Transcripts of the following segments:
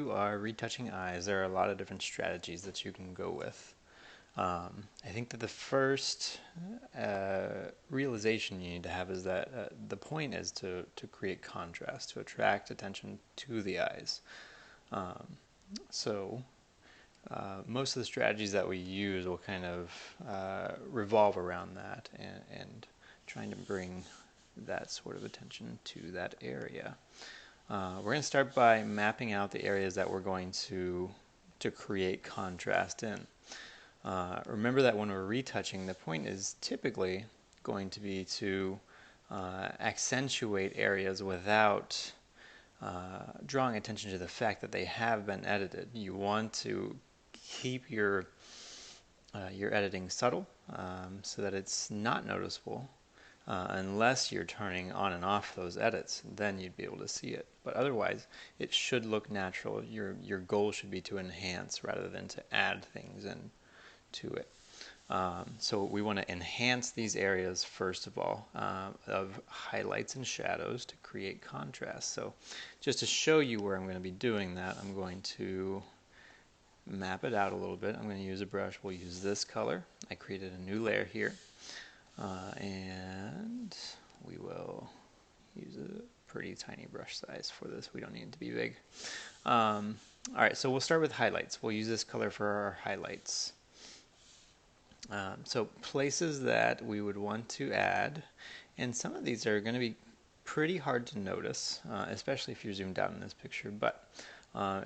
you are retouching eyes, there are a lot of different strategies that you can go with. I think that the first realization you need to have is that the point is to create contrast, to attract attention to the eyes. Um, so most of the strategies that we use will kind of revolve around that and trying to bring that sort of attention to that area. We're going to start by mapping out the areas that we're going to create contrast in. Remember that when we're retouching, the point is typically going to be to accentuate areas without drawing attention to the fact that they have been edited. You want to keep your editing subtle so that it's not noticeable. Unless you're turning on and off those edits, then you'd be able to see it. But otherwise, it should look natural. Your goal should be to enhance rather than to add things in to it. So we want to enhance these areas first of all of highlights and shadows to create contrast. So just to show you where I'm going to be doing that, I'm going to map it out a little bit. I'm going to use a brush. We'll use this color. I created a new layer here. And we will use a pretty tiny brush size for this. We don't need it to be big. Alright, so we'll start with highlights. We'll use this color for our highlights. So places that we would want to add, and some of these are going to be pretty hard to notice, especially if you're zoomed out in this picture, but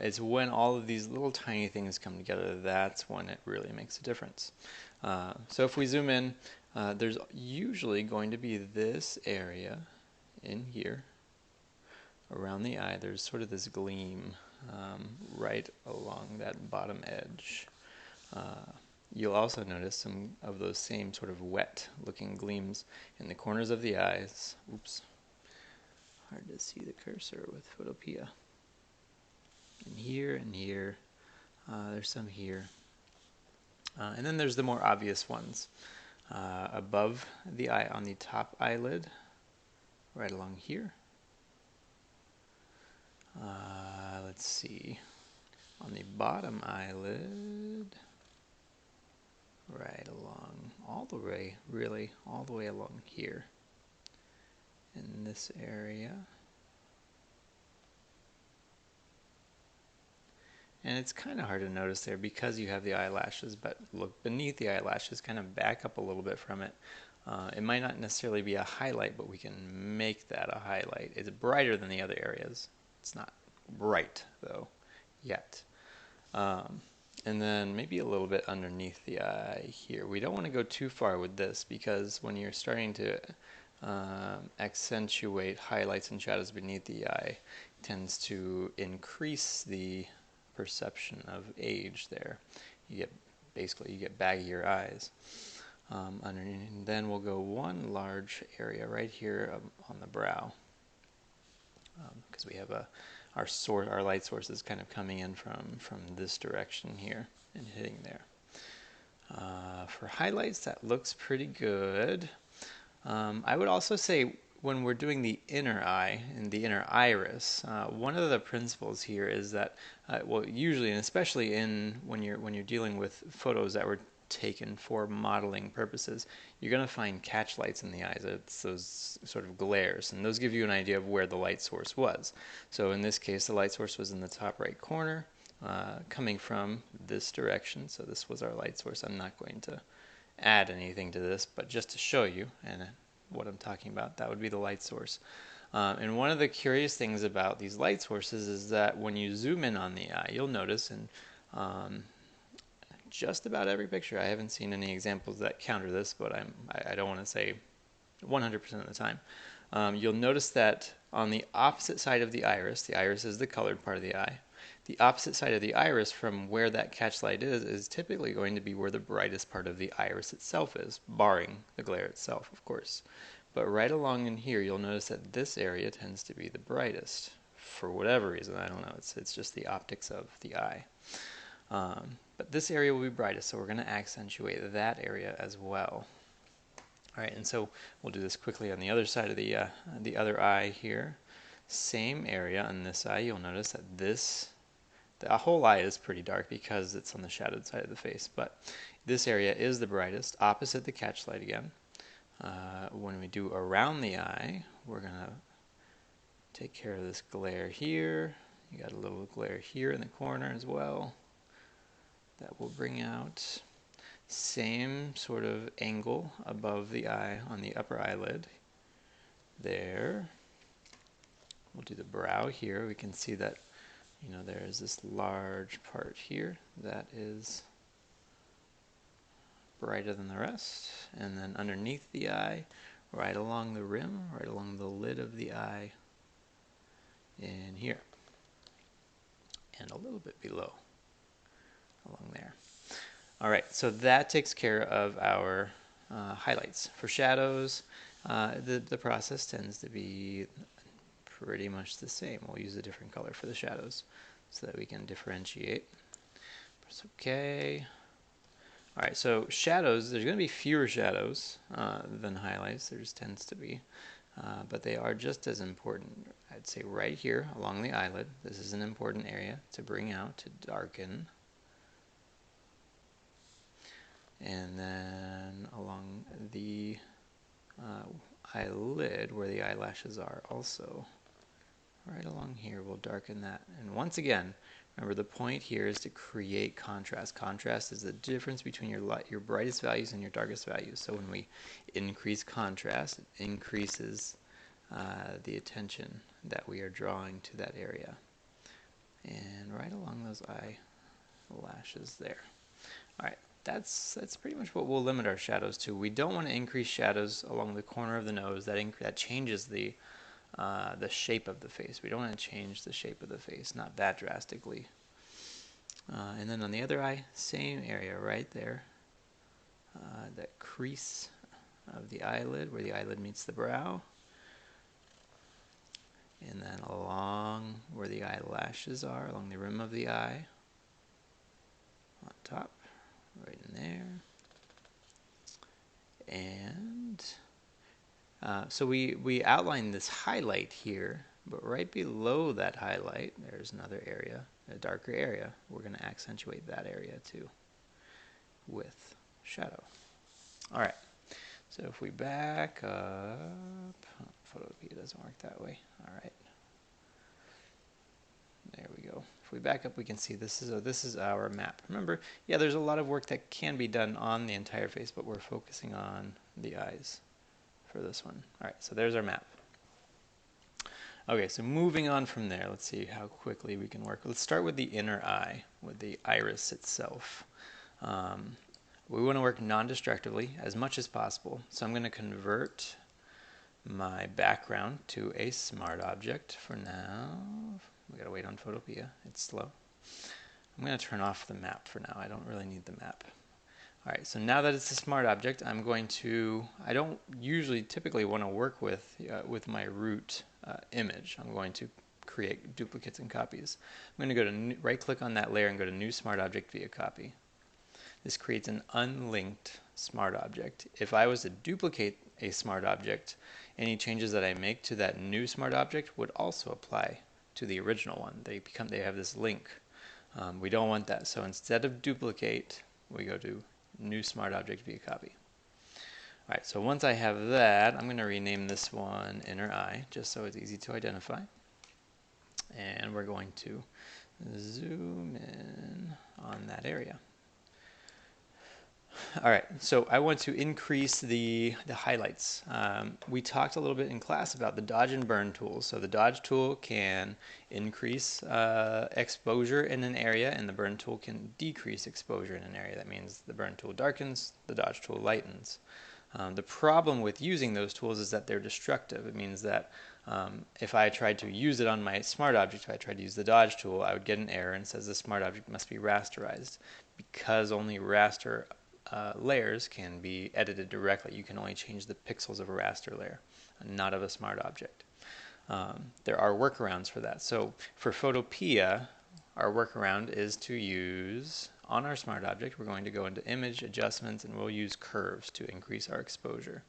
it's when all of these little tiny things come together, that's when it really makes a difference. So if we zoom in, there's usually going to be this area in here around the eye. There's sort of this gleam right along that bottom edge. You'll also notice some of those same sort of wet looking gleams in the corners of the eyes. Oops, hard to see the cursor with Photopea. And here, there's some here. And then there's the more obvious ones. Above the eye on the top eyelid, right along here. Let's see, on the bottom eyelid, right along, all the way, really, all the way along here, in this area. And it's kind of hard to notice there because you have the eyelashes, but look beneath the eyelashes, kind of back up a little bit from it. It might not necessarily be a highlight, but we can make that a highlight. It's brighter than the other areas. It's not bright, though, yet. And then maybe a little bit underneath the eye here. We don't want to go too far with this because when you're starting to accentuate highlights and shadows beneath the eye, it tends to increase the perception of age there. You get basically baggier eyes. And then we'll go one large area right here on the brow because we have our light source is kind of coming in from this direction here and hitting there. For highlights, that looks pretty good. I would also say when we're doing the inner eye and the inner iris, one of the principles here is that, well, usually and especially when you're dealing with photos that were taken for modeling purposes, you're going to find catch lights in the eyes. It's those sort of glares, and those give you an idea of where the light source was. So in this case, the light source was in the top right corner, coming from this direction. So this was our light source. I'm not going to add anything to this, but just to show you and what I'm talking about, that would be the light source. And one of the curious things about these light sources is that when you zoom in on the eye, you'll notice, and just about every picture, I haven't seen any examples that counter this, but I don't want to say 100% of the time. You'll notice that on the opposite side of the iris is the colored part of the eye. The opposite side of the iris from where that catch light is typically going to be where the brightest part of the iris itself is, barring the glare itself, of course. But right along in here, you'll notice that this area tends to be the brightest. For whatever reason, I don't know, it's just the optics of the eye. But this area will be brightest, so we're going to accentuate that area as well. Alright, and so we'll do this quickly on the other side of the other eye here. Same area on this eye. You'll notice that this the whole eye is pretty dark because it's on the shadowed side of the face, but this area is the brightest, opposite the catch light again. When we do around the eye, we're going to take care of this glare here. You got a little glare here in the corner as well. That will bring out same sort of angle above the eye on the upper eyelid. There. We'll do the brow here. We can see that, you know, there is this large part here that is brighter than the rest. And then underneath the eye, right along the rim, right along the lid of the eye, in here. And a little bit below, along there. All right, so that takes care of our highlights. For shadows, the process tends to be pretty much the same. We'll use a different color for the shadows so that we can differentiate. Press OK. All right, so shadows, there's going to be fewer shadows than highlights. There just tends to be. But they are just as important. I'd say right here along the eyelid. This is an important area to bring out, to darken. And then along the eyelid where the eyelashes are also. Right along here we'll darken that. And once again, remember the point here is to create contrast. Contrast is the difference between your brightest values and your darkest values. So when we increase contrast, it increases the attention that we are drawing to that area. And right along those eyelashes there. All right. That's pretty much what we'll limit our shadows to. We don't want to increase shadows along the corner of the nose. That changes the shape of the face. We don't want to change the shape of the face, not that drastically. And then on the other eye, same area right there. That crease of the eyelid, where the eyelid meets the brow. And then along where the eyelashes are, along the rim of the eye, on top. Right in there. And so we outline this highlight here, but right below that highlight, there's another area, a darker area. We're going to accentuate that area too with shadow. All right, so if we back up, Photopea doesn't work that way. All right. There we go. If we back up, we can see this is our map. Remember, yeah, there's a lot of work that can be done on the entire face, but we're focusing on the eyes for this one. All right, so there's our map. Okay, so moving on from there, let's see how quickly we can work. Let's start with the inner eye, with the iris itself. We want to work non-destructively as much as possible. So I'm going to convert my background to a smart object for now. We gotta wait on Photopea, it's slow. I'm gonna turn off the map for now. I don't really need the map. All right, so now that it's a smart object, I don't typically want to work with my root image. I'm going to create duplicates and copies. I'm going to go to right click on that layer and go to new smart object via copy. This creates an unlinked smart object. If I was to duplicate a smart object, any changes that I make to that new smart object would also apply to the original one. They have this link. We don't want that. So instead of duplicate, we go to new smart object via copy. All right, so once I have that, I'm going to rename this one inner eye, just so it's easy to identify. And we're going to zoom in on that area. All right, so I want to increase the highlights. We talked a little bit in class about the dodge and burn tools. So the dodge tool can increase exposure in an area, and the burn tool can decrease exposure in an area. That means the burn tool darkens, the dodge tool lightens. The problem with using those tools is that they're destructive. It means that if I tried to use it on my smart object, if I tried to use the dodge tool, I would get an error and it says the smart object must be rasterized. Because only raster layers can be edited directly. You can only change the pixels of a raster layer, not of a smart object. There are workarounds for that. So for Photopea, our workaround is to use, on our smart object, we're going to go into image adjustments and we'll use curves to increase our exposure.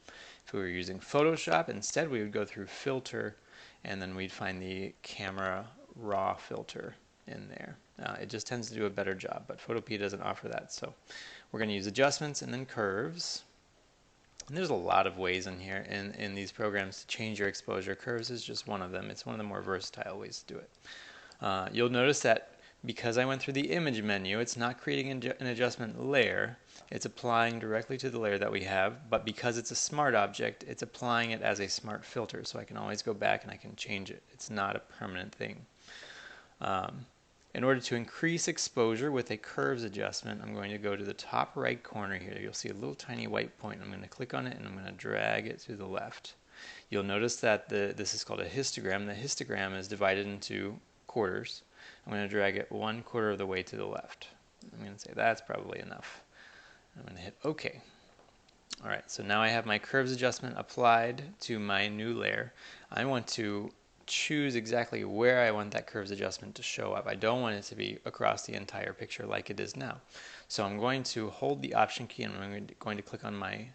If we were using Photoshop, instead we would go through filter and then we'd find the camera raw filter in there. It just tends to do a better job, but Photopea doesn't offer that. So we're going to use adjustments and then curves. And there's a lot of ways in here in these programs to change your exposure. Curves is just one of them. It's one of the more versatile ways to do it. You'll notice that because I went through the image menu, it's not creating an adjustment layer. It's applying directly to the layer that we have, but because it's a smart object, it's applying it as a smart filter, so I can always go back and I can change it. It's not a permanent thing. In order to increase exposure with a curves adjustment, I'm going to go to the top right corner here. You'll see a little tiny white point. I'm going to click on it and I'm going to drag it to the left. You'll notice that this is called a histogram. The histogram is divided into quarters. I'm going to drag it 1/4 of the way to the left. I'm going to say that's probably enough. I'm going to hit OK. Alright, so now I have my curves adjustment applied to my new layer. I want to choose exactly where I want that curves adjustment to show up. I don't want it to be across the entire picture like it is now. So I'm going to hold the Option key and I'm going to click on my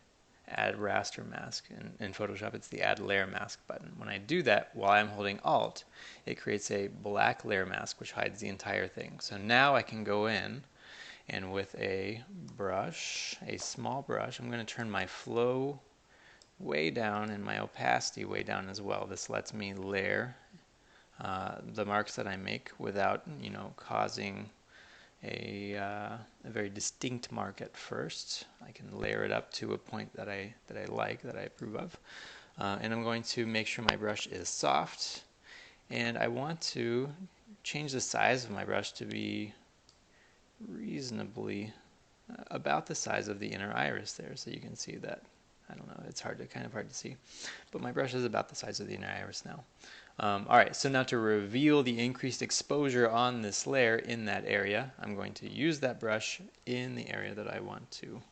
Add Raster Mask. In Photoshop, it's the Add Layer Mask button. When I do that while I'm holding Alt, it creates a black layer mask which hides the entire thing. So now I can go in and with a brush, a small brush, I'm going to turn my flow way down and my opacity way down as well. This lets me layer the marks that I make without, causing a very distinct mark at first. I can layer it up to a point that I like, that I approve of. And I'm going to make sure my brush is soft. And I want to change the size of my brush to be reasonably about the size of the inner iris there, so you can see that. I don't know, it's kind of hard to see, but my brush is about the size of the inner iris now. Alright, so now to reveal the increased exposure on this layer in that area, I'm going to use that brush in the area that I want to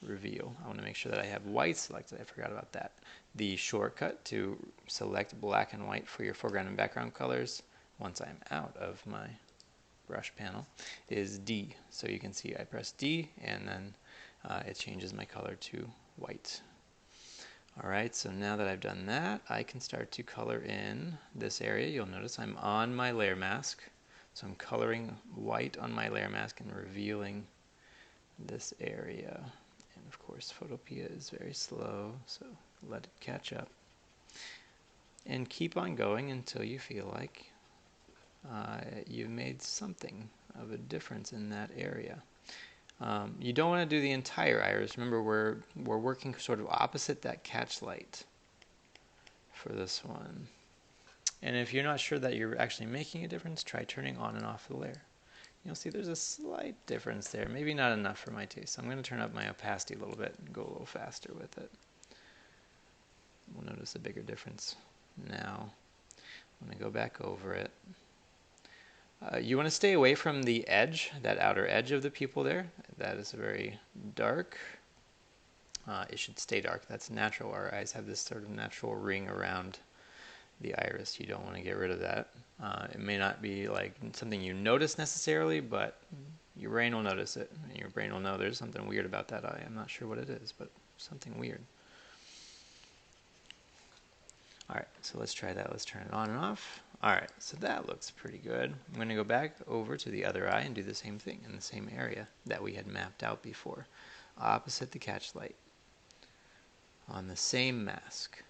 reveal. I want to make sure that I have white selected. I forgot about that. The shortcut to select black and white for your foreground and background colors once I'm out of my brush panel is D. So you can see I press D and then it changes my color to white. Alright, so now that I've done that, I can start to color in this area. You'll notice I'm on my layer mask. So I'm coloring white on my layer mask and revealing this area. And of course, Photopea is very slow, so let it catch up. And keep on going until you feel like you've made something of a difference in that area. You don't want to do the entire iris. Remember, we're working sort of opposite that catch light for this one. And if you're not sure that you're actually making a difference, try turning on and off the layer. You'll see there's a slight difference there. Maybe not enough for my taste. So I'm going to turn up my opacity a little bit and go a little faster with it. We'll notice a bigger difference now. I'm going to go back over it. You want to stay away from the edge, that outer edge of the pupil there. That is very dark. It should stay dark. That's natural. Our eyes have this sort of natural ring around the iris. You don't want to get rid of that. It may not be like something you notice necessarily, but your brain will notice it. And your brain will know there's something weird about that eye. I'm not sure what it is, but something weird. Alright, so let's try that. Let's turn it on and off. Alright, so that looks pretty good. I'm going to go back over to the other eye and do the same thing in the same area that we had mapped out before. Opposite the catch light. On the same mask.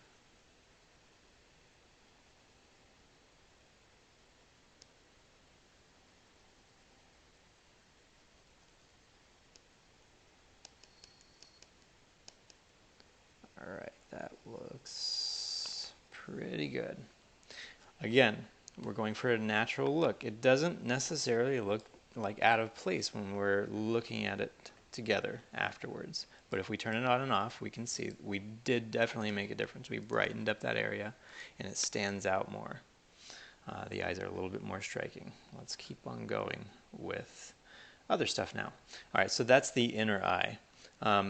Alright, that looks pretty good. Again, we're going for a natural look. It doesn't necessarily look like out of place when we're looking at it together afterwards. But if we turn it on and off, we can see we did definitely make a difference. We brightened up that area and it stands out more. The eyes are a little bit more striking. Let's keep on going with other stuff now. Alright, so that's the inner eye.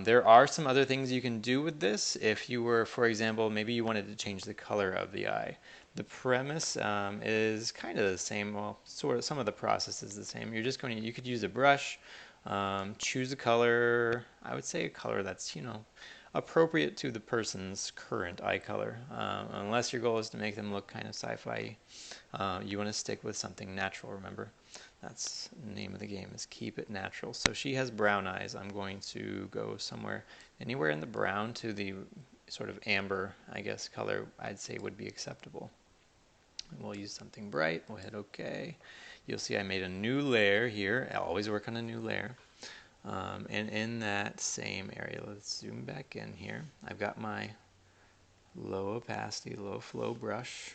There are some other things you can do with this. If you were, for example, maybe you wanted to change the color of the eye. The premise is kind of the same. Well, sort of. Some of the process is the same. You're just you could use a brush, choose a color. I would say a color that's, appropriate to the person's current eye color. Unless your goal is to make them look kind of sci-fi, you want to stick with something natural, remember. That's the name of the game, is keep it natural. So she has brown eyes. I'm going to go somewhere, anywhere in the brown to the sort of amber, I guess, color I'd say would be acceptable. And we'll use something bright. We'll hit OK. You'll see I made a new layer here. I always work on a new layer. And in that same area, let's zoom back in here. I've got my low opacity, low flow brush.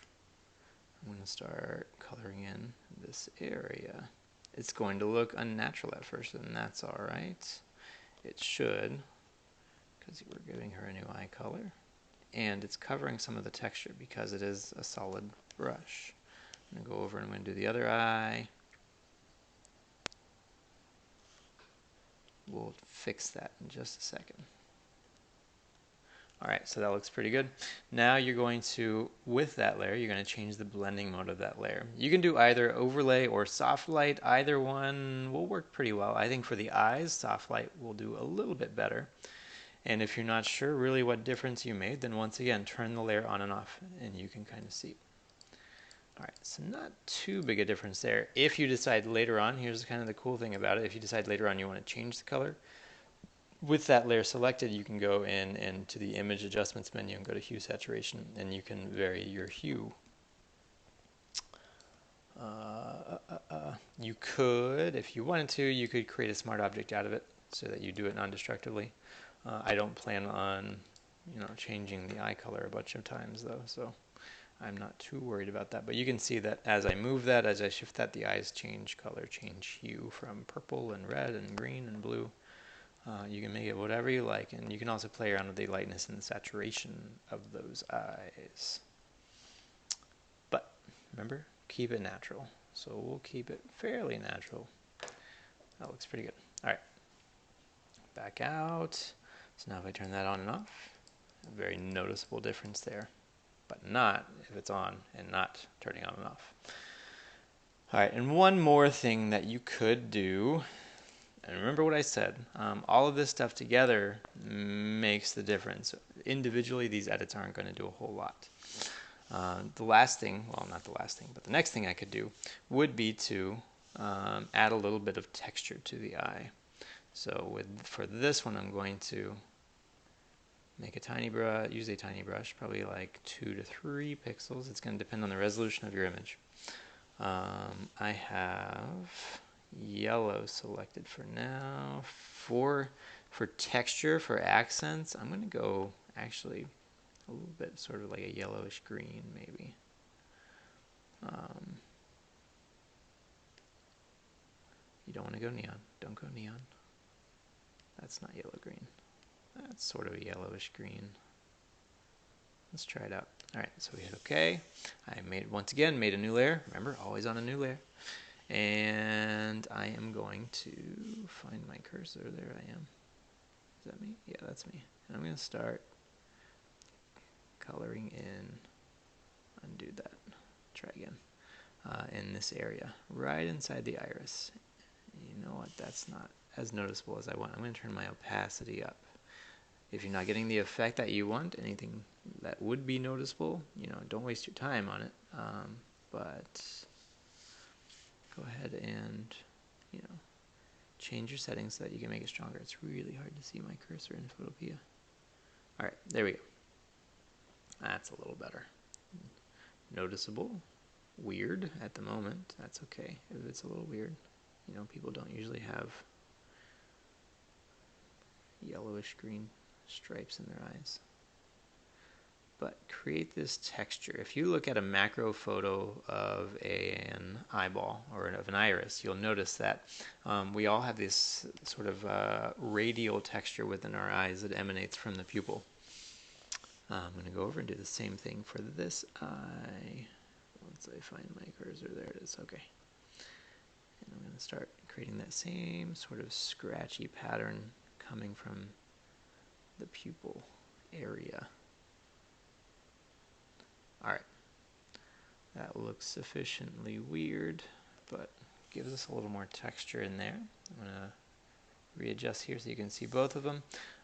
I'm going to start coloring in this area. It's going to look unnatural at first, and that's all right. It should, because we're giving her a new eye color. And it's covering some of the texture because it is a solid brush. I'm going to go over and I'm going to do the other eye. We'll fix that in just a second. Alright, so that looks pretty good. Now you're going to, with that layer, you're going to change the blending mode of that layer. You can do either overlay or soft light. Either one will work pretty well. I think for the eyes, soft light will do a little bit better. And if you're not sure really what difference you made, then once again, turn the layer on and off, and you can kind of see. Alright, so not too big a difference there. If you decide later on, here's kind of the cool thing about it, if you decide later on you want to change the color, with that layer selected, you can go in and to the image adjustments menu and go to hue saturation, and you can vary your hue. You could, if you wanted to, you could create a smart object out of it so that you do it non-destructively. I don't plan on, changing the eye color a bunch of times though, so I'm not too worried about that. But you can see that as I move that, as I shift that, the eyes change color, change hue from purple and red and green and blue. You can make it whatever you like, and you can also play around with the lightness and the saturation of those eyes. But remember, keep it natural. So we'll keep it fairly natural. That looks pretty good. All right, back out. So now if I turn that on and off, a very noticeable difference there, but not if it's on and not turning on and off. All right, and one more thing that you could do, and remember what I said, all of this stuff together makes the difference. Individually, these edits aren't going to do a whole lot. The last thing, well, not the last thing, but the next thing I could do would be to add a little bit of texture to the eye. So for this one, I'm going to make a tiny brush, use a tiny brush, probably like 2 to 3 pixels. It's going to depend on the resolution of your image. I have yellow selected for now. For texture, for accents, I'm going to go actually a little bit sort of like a yellowish green maybe. You don't want to go neon. Don't go neon. That's not yellow green. That's sort of a yellowish green. Let's try it out. Alright, so we hit OK. I once again made a new layer. Remember, always on a new layer. And I am going to find my cursor. There I am. Is that me? Yeah, that's me. And I'm going to start coloring in, undo that, try again, in this area, right inside the iris. You know what, that's not as noticeable as I want. I'm going to turn my opacity up. If you're not getting the effect that you want, anything that would be noticeable, don't waste your time on it, but go ahead and, change your settings so that you can make it stronger. It's really hard to see my cursor in Photopea. Alright, there we go. That's a little better. Noticeable. Weird at the moment. That's okay if it's a little weird. People don't usually have yellowish green stripes in their eyes. But create this texture. If you look at a macro photo of an eyeball or of an iris, you'll notice that we all have this sort of radial texture within our eyes that emanates from the pupil. I'm going to go over and do the same thing for this eye. Once I find my cursor, there it is. Okay. And I'm going to start creating that same sort of scratchy pattern coming from the pupil area. Alright. That looks sufficiently weird, but gives us a little more texture in there. I'm going to readjust here so you can see both of them.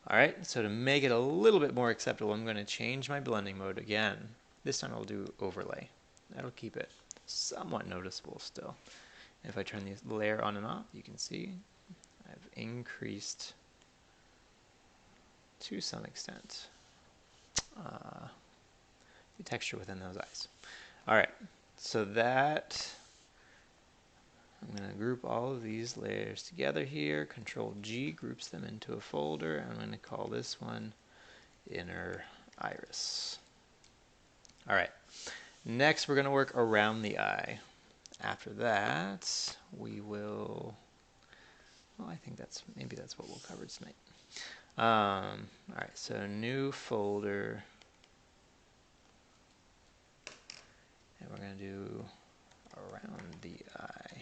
Alright, so to make it a little bit more acceptable, I'm going to change my blending mode again. This time I'll do overlay. That'll keep it somewhat noticeable still. If I turn the layer on and off, you can see I've increased to some extent the texture within those eyes. All right, so that, I'm going to group all of these layers together here. Control G groups them into a folder. I'm going to call this one Inner Iris. All right, next we're going to work around the eye. After that, we will, well, I think maybe that's what we'll cover tonight. All right, so new folder, and we're going to do around the eye.